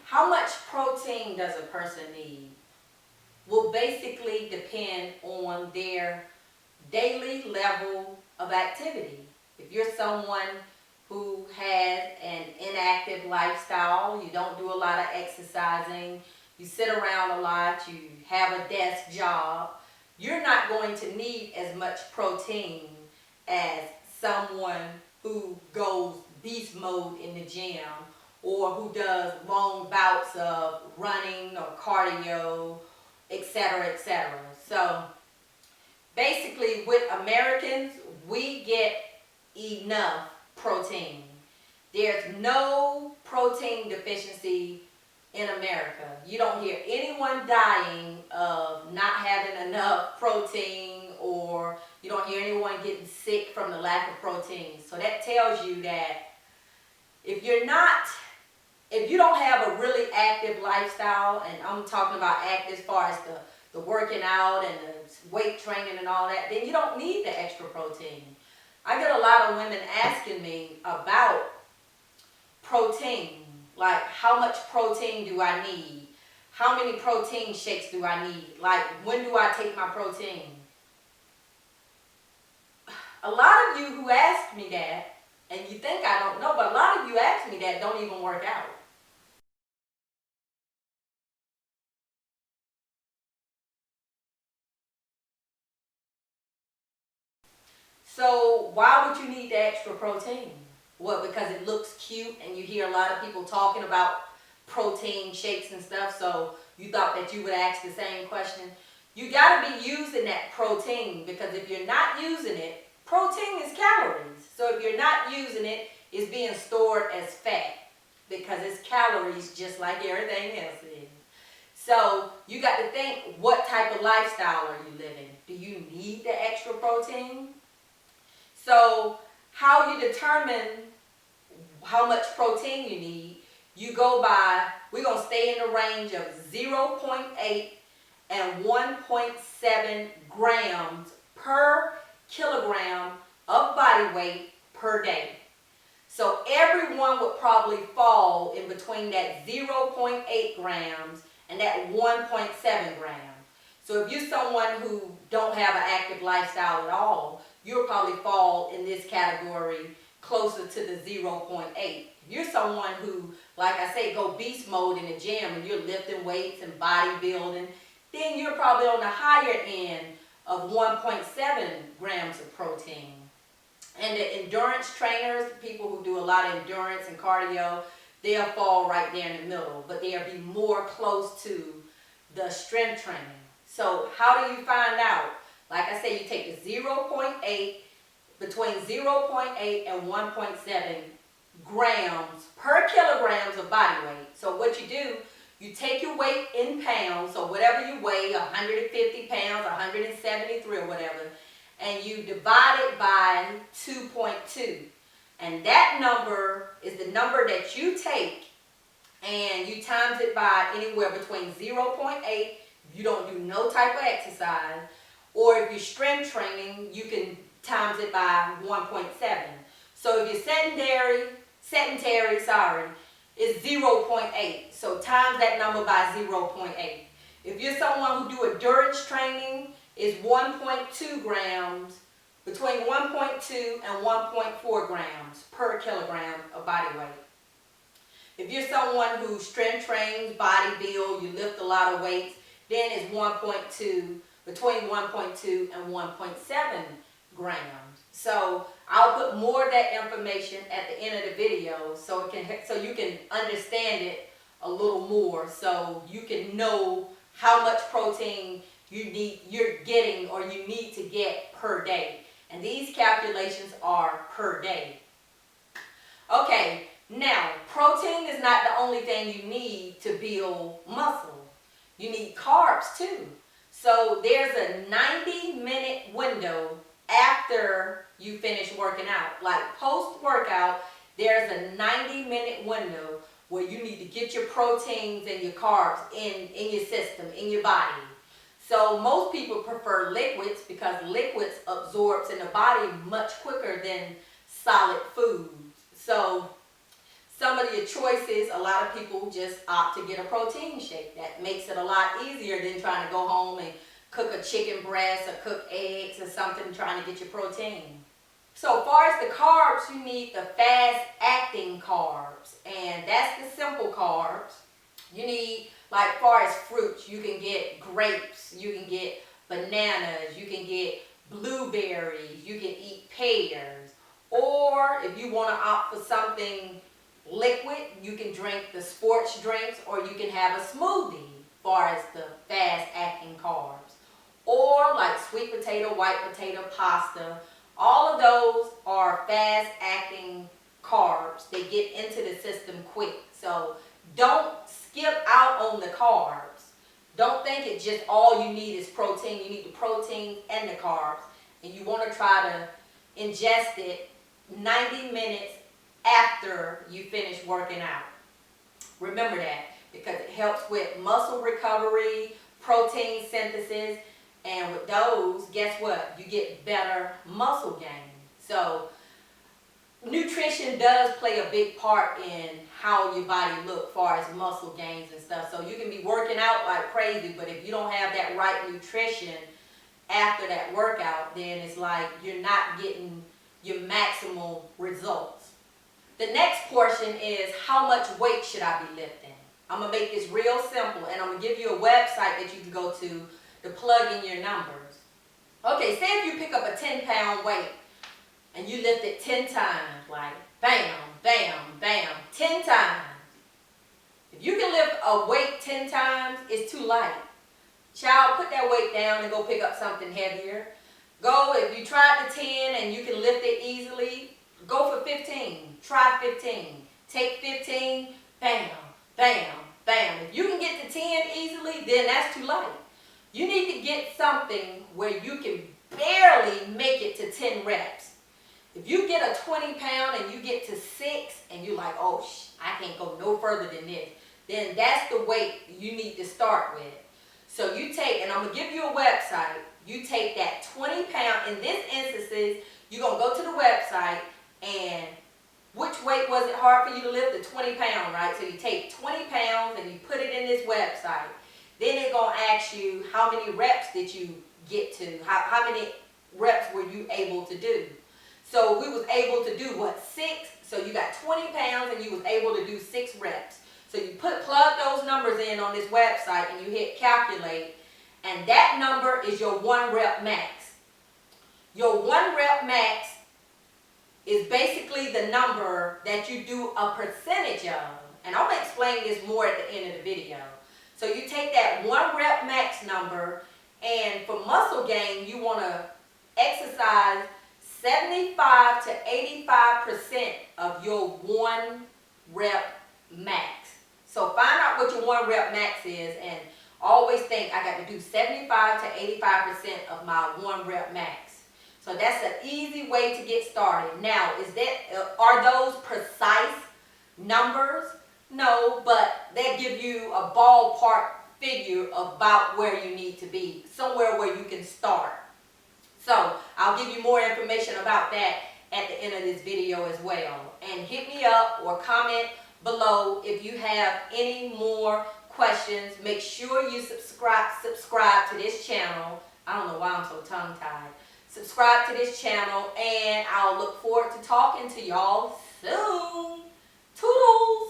How much protein does a person need? Will basically depend on their daily level of activity. If you're someone who has an inactive lifestyle, you don't do a lot of exercising, you sit around a lot, you have a desk job, you're not going to need as much protein as someone who goes beast mode in the gym or who does long bouts of running or cardio, etc., etc. So basically with Americans, we get enough protein. There's no protein deficiency in America. You don't hear anyone dying of not having enough protein, or you don't hear anyone getting sick from the lack of protein. So that tells you that if you don't have a really active lifestyle, and I'm talking about active as far as the working out and the weight training and all that, then you don't need the extra protein. I get a lot of women asking me about protein, like how much protein do I need? How many protein shakes do I need? Like, when do I take my protein? A lot of you who ask me that, and you think I don't know, but a lot of you ask me that don't even work out. So why would you need the extra protein? Well, because it looks cute and you hear a lot of people talking about protein shakes and stuff, so you thought that you would ask the same question. You got to be using that protein, because if you're not using it, protein is calories. So if you're not using it, it's being stored as fat because it's calories just like everything else is. So you got to think, what type of lifestyle are you living? Do you need the extra protein? So how you determine how much protein you need, you go by, we're going to stay in the range of 0.8 and 1.7 grams per kilogram of body weight per day. So everyone would probably fall in between that 0.8 grams and that 1.7 grams. So if you're someone who don't have an active lifestyle at all, you'll probably fall in this category closer to the 0.8. If you're someone who, like I say, go beast mode in the gym and you're lifting weights and bodybuilding, then you're probably on the higher end of 1.7 grams of protein. And the endurance trainers, people who do a lot of endurance and cardio, they'll fall right there in the middle, but they'll be more close to the strength training. So how do you find out? Like I say, you take the 0.8, between 0.8 and 1.7 grams per kilograms of body weight. So what you do, you take your weight in pounds, so whatever you weigh, 150 pounds, 173 or whatever, and you divide it by 2.2. And that number is the number that you take, and you times it by anywhere between 0.8, you don't do no type of exercise, or if you're strength training, you can times it by 1.7. So if you're sedentary, it's 0.8. So times that number by 0.8. If you're someone who do endurance training, it's 1.2 grams, between 1.2 and 1.4 grams per kilogram of body weight. If you're someone who strength trains, bodybuild, you lift a lot of weights, then it's 1.2, between 1.2 and 1.7 grams. So I'll put more of that information at the end of the video so you can understand it a little more, so you can know how much protein you're getting or you need to get per day. And these calculations are per day. Okay, now protein is not the only thing you need to build muscle. You need carbs too. So there's a 90-minute window after you finish working out. Like post-workout, there's a 90-minute window where you need to get your proteins and your carbs in your system, in your body. So most people prefer liquids because liquids absorbs in the body much quicker than solid foods. So some of your choices, a lot of people just opt to get a protein shake. That makes it a lot easier than trying to go home and cook a chicken breast or cook eggs or something trying to get your protein. So as far as the carbs, you need the fast-acting carbs, and that's the simple carbs. You need, like far as fruits, you can get grapes, you can get bananas, you can get blueberries, you can eat pears. Or if you want to opt for something liquid, you can drink the sports drinks, or you can have a smoothie as far as the fast-acting carbs. Or like sweet potato, white potato, pasta. All of those are fast-acting carbs. They get into the system quick. So don't skip out on the carbs. Don't think it's just all you need is protein. You need the protein and the carbs. And you want to try to ingest it 90 minutes after you finish working out. Remember that, because it helps with muscle recovery, protein synthesis, and with those, guess what? You get better muscle gain. So nutrition does play a big part in how your body looks as far as muscle gains and stuff. So you can be working out like crazy, but if you don't have that right nutrition after that workout, then it's like you're not getting your maximal results. The next portion is how much weight should I be lifting? I'm going to make this real simple, and I'm going to give you a website that you can go to plug in your numbers. Okay, say if you pick up a 10-pound weight and you lift it 10 times, like bam, bam, bam, 10 times. If you can lift a weight 10 times, it's too light. Child, put that weight down and go pick up something heavier. Go, if you tried the 10 and you can lift it easily, go for 15. Try 15. Take 15, bam, bam, bam. If you can get to 10 easily, then that's too light. You need to get something where you can barely make it to 10 reps. If you get a 20-pound and you get to 6 and you're like, oh, I can't go no further than this, then that's the weight you need to start with. So you take, and I'm going to give you a website, you take that 20-pound, in this instance, you're going to go to the website, and which weight was it hard for you to lift? The 20-pound, right? So you take 20 pounds and you put it in this website. Then it's going to ask you how many reps did you get to, how many reps were you able to do. So we was able to do what, 6? So you got 20 pounds and you was able to do 6 reps. So you plug those numbers in on this website and you hit calculate, and that number is your 1 rep max. Your 1 rep max is basically the number that you do a percentage of. And I'm going to explain this more at the end of the video. So you take that 1 rep max number, and for muscle gain, you want to exercise 75 to 85% of your 1 rep max. So find out what your 1 rep max is, and always think I got to do 75 to 85% of my 1 rep max. So that's an easy way to get started. Now, are those precise numbers? No, but they give you a ballpark figure about where you need to be, somewhere where you can start. So I'll give you more information about that at the end of this video as well. And hit me up or comment below if you have any more questions. Make sure you subscribe to this channel. I don't know why I'm so tongue-tied. Subscribe to this channel, and I'll look forward to talking to y'all soon. Toodles!